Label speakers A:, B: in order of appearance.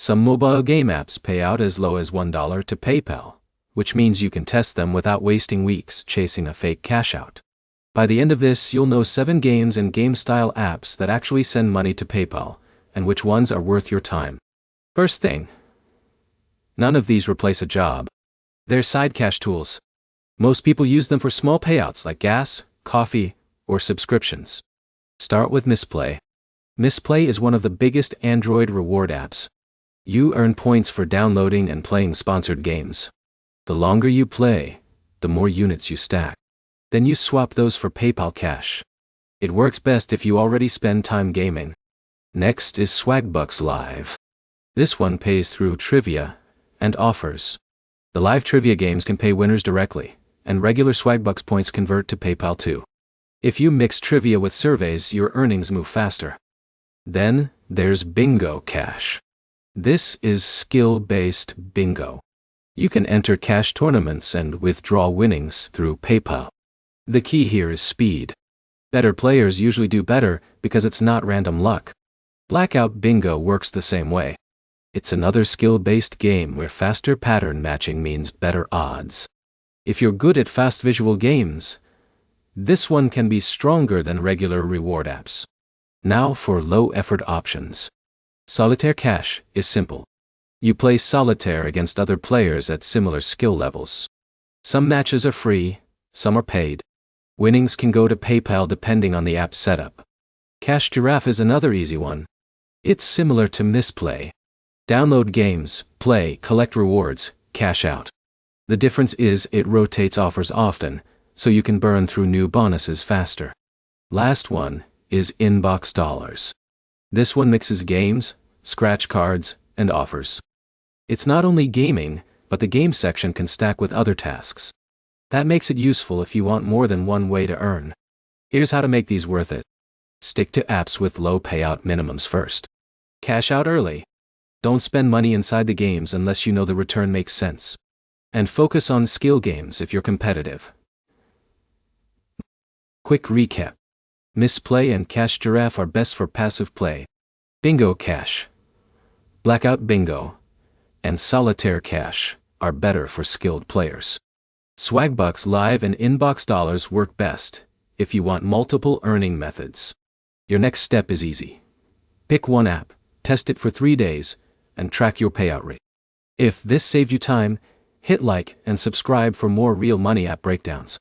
A: Some mobile game apps pay out as low as $1 to PayPal, which means you can test them without wasting weeks chasing a fake cash out. By the end of this, you'll know 7 games and game-style apps that actually send money to PayPal, and which ones are worth your time. First thing, none of these replace a job. They're side cash tools. Most people use them for small payouts like gas, coffee, or subscriptions. Start with Misplay. Misplay is one of the biggest Android reward apps. You earn points for downloading and playing sponsored games. The longer you play, the more units you stack. Then you swap those for PayPal Cash. It works best if you already spend time gaming. Next is Swagbucks Live. This one pays through trivia and offers. The live trivia games can pay winners directly, and regular Swagbucks points convert to PayPal too. If you mix trivia with surveys, your earnings move faster. Then, there's Bingo Cash. This is skill-based bingo. You can enter cash tournaments and withdraw winnings through PayPal. The key here is speed. Better players usually do better because it's not random luck. Blackout Bingo works the same way. It's another skill-based game where faster pattern matching means better odds. If you're good at fast visual games, this one can be stronger than regular reward apps. Now for low-effort options. Solitaire Cash is simple. You play solitaire against other players at similar skill levels. Some matches are free, some are paid. Winnings can go to PayPal depending on the app setup. Cash Giraffe is another easy one. It's similar to Misplay. Download games, play, collect rewards, cash out. The difference is it rotates offers often, so you can burn through new bonuses faster. Last one is Inbox Dollars. This one mixes games, scratch cards, and offers. It's not only gaming, but the game section can stack with other tasks. That makes it useful if you want more than one way to earn. Here's how to make these worth it. Stick to apps with low payout minimums first. Cash out early. Don't spend money inside the games unless you know the return makes sense. And focus on skill games if you're competitive. Quick recap. Misplay and Cash Giraffe are best for passive play. Bingo Cash, Blackout Bingo, and Solitaire Cash are better for skilled players. Swagbucks Live and Inbox Dollars work best if you want multiple earning methods. Your next step is easy. Pick one app, test it for 3 days, and track your payout rate. If this saved you time, hit like and subscribe for more real money app breakdowns.